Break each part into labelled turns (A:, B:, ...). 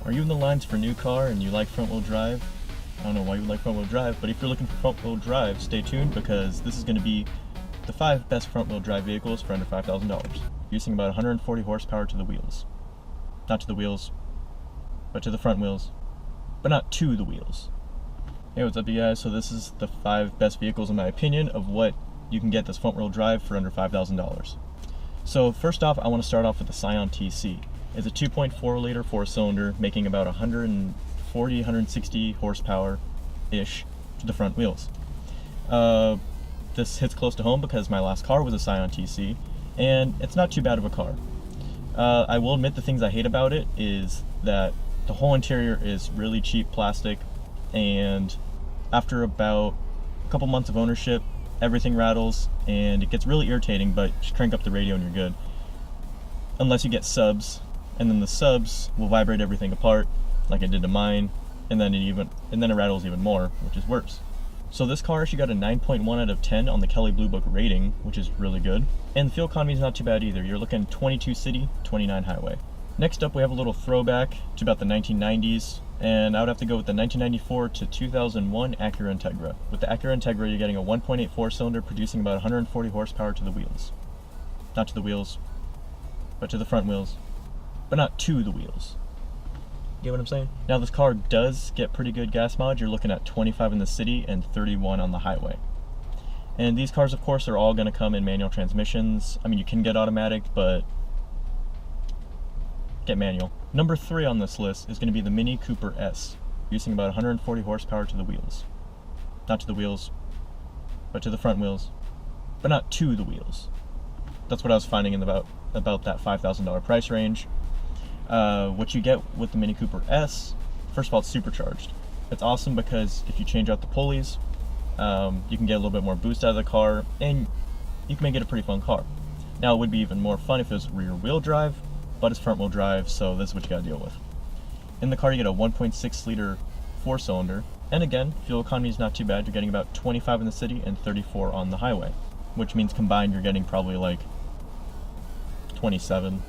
A: Are you in the lines for a new car and you like front-wheel drive? I don't know why you like front-wheel drive, but if you're looking for front-wheel drive, stay tuned because this is going to be the 5 best front-wheel drive vehicles for under $5,000, using about 140 horsepower to the wheels. Not to the wheels, but to the front wheels, but not to the wheels. Hey, what's up you guys? So this is the 5 best vehicles in my opinion of what you can get this front-wheel drive for under $5,000. So first off, I want to start off with the Scion TC. It's a 2.4 liter 4-cylinder making about 140, 160 horsepower-ish to the front wheels. This hits close to home because my last car was a Scion TC, and it's not too bad of a car. I will admit the things I hate about it is that the whole interior is really cheap plastic, and after about a couple months of ownership, everything rattles, and it gets really irritating, but just crank up the radio and you're good. Unless you get subs, and then the subs will vibrate everything apart, like I did to mine, and then it rattles even more, which is worse. So this car actually got a 9.1 out of 10 on the Kelley Blue Book rating, which is really good. And the fuel economy is not too bad either. You're looking 22 city, 29 highway. Next up, we have a little throwback to about the 1990s, and I would have to go with the 1994 to 2001 Acura Integra. With the Acura Integra, you're getting a 1.8 4-cylinder producing about 140 horsepower to the wheels. Not to the wheels, but to the front wheels, but not to the wheels. Get what I'm saying? Now this car does get pretty good gas mileage. You're looking at 25 in the city and 31 on the highway. And these cars, of course, are all going to come in manual transmissions. I mean, you can get automatic, but get manual. Number 3 on this list is going to be the Mini Cooper S, using about 140 horsepower to the wheels. Not to the wheels, but to the front wheels, but not to the wheels. That's what I was finding in about that $5,000 price range. What you get with the Mini Cooper S, first of all, it's supercharged. It's awesome because if you change out the pulleys, you can get a little bit more boost out of the car, and you can make it a pretty fun car. Now, it would be even more fun if it was rear wheel drive, but it's front wheel drive, so this is what you gotta deal with. In the car, you get a 1.6 liter 4-cylinder, and again, fuel economy is not too bad. You're getting about 25 in the city and 34 on the highway, which means combined you're getting probably like 27,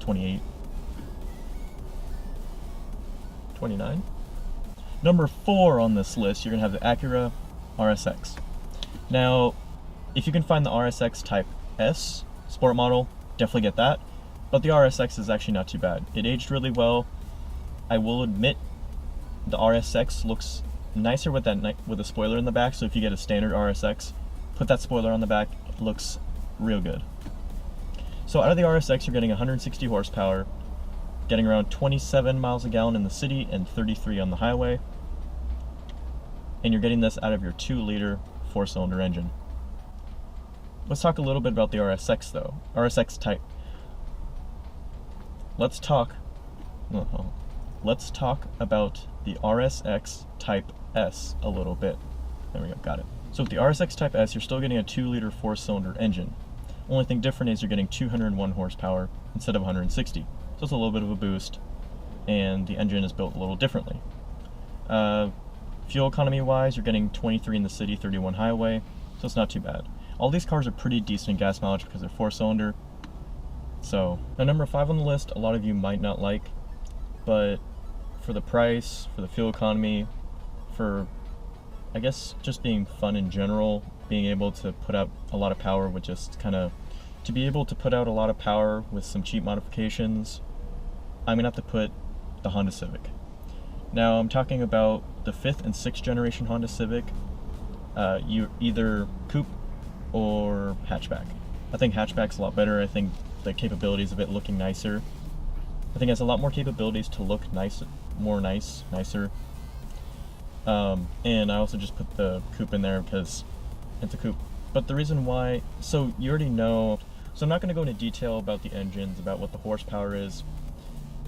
A: 28, 29. Number 4 on this list, you're gonna have the Acura RSX. Now, if you can find the RSX Type S sport model, definitely get that. But the RSX is actually not too bad. It aged really well. I will admit, the RSX looks nicer with a spoiler in the back. So if you get a standard RSX, put that spoiler on the back. It looks real good. So out of the RSX, you're getting 160 horsepower, getting around 27 miles a gallon in the city and 33 on the highway. And you're getting this out of your 2-liter 4-cylinder engine. Let's talk a little bit about the RSX though. RSX Type. Let's talk about the RSX Type S a little bit. There we go, got it. So with the RSX Type S, you're still getting a 2-liter 4-cylinder engine. Only thing different is you're getting 201 horsepower instead of 160. So it's a little bit of a boost, and the engine is built a little differently. Fuel economy wise, you're getting 23 in the city, 31 highway, so it's not too bad. All these cars are pretty decent in gas mileage because they're 4-cylinder. So, now number 5 on the list, a lot of you might not like, but for the price, for the fuel economy, for, I guess, just being fun in general, being able to put out a lot of power with just to be able to put out a lot of power with some cheap modifications, I'm gonna have to put the Honda Civic. Now, I'm talking about the 5th and 6th generation Honda Civic. You either coupe or hatchback. I think hatchback's a lot better. I think the capabilities of it looking nicer. I think it has a lot more capabilities to look nicer. And I also just put the coupe in there because it's a coupe. But the reason why, so you already know, so I'm not going to go into detail about the engines, about what the horsepower is.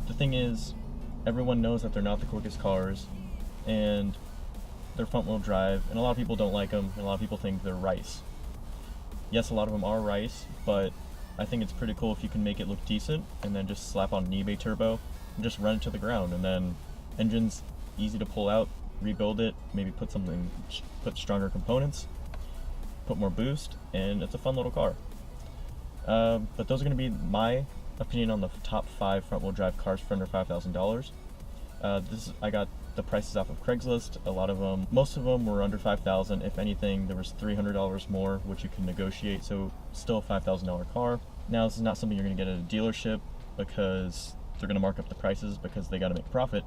A: The thing is, everyone knows that they're not the quickest cars, and they're front-wheel drive, and a lot of people don't like them, and a lot of people think they're rice. Yes, a lot of them are rice, but I think it's pretty cool if you can make it look decent, and then just slap on an eBay turbo, and just run it to the ground, and then engine's easy to pull out, rebuild it, maybe put stronger components, put more boost, and it's a fun little car. But those are going to be my opinion on the top 5 front-wheel drive cars for under $5,000. I got the prices off of Craigslist. A lot of them, most of them were under $5,000. If anything, there was $300 more, which you can negotiate. So still a $5,000 car. Now, this is not something you're going to get at a dealership because they're going to mark up the prices because they got to make profit.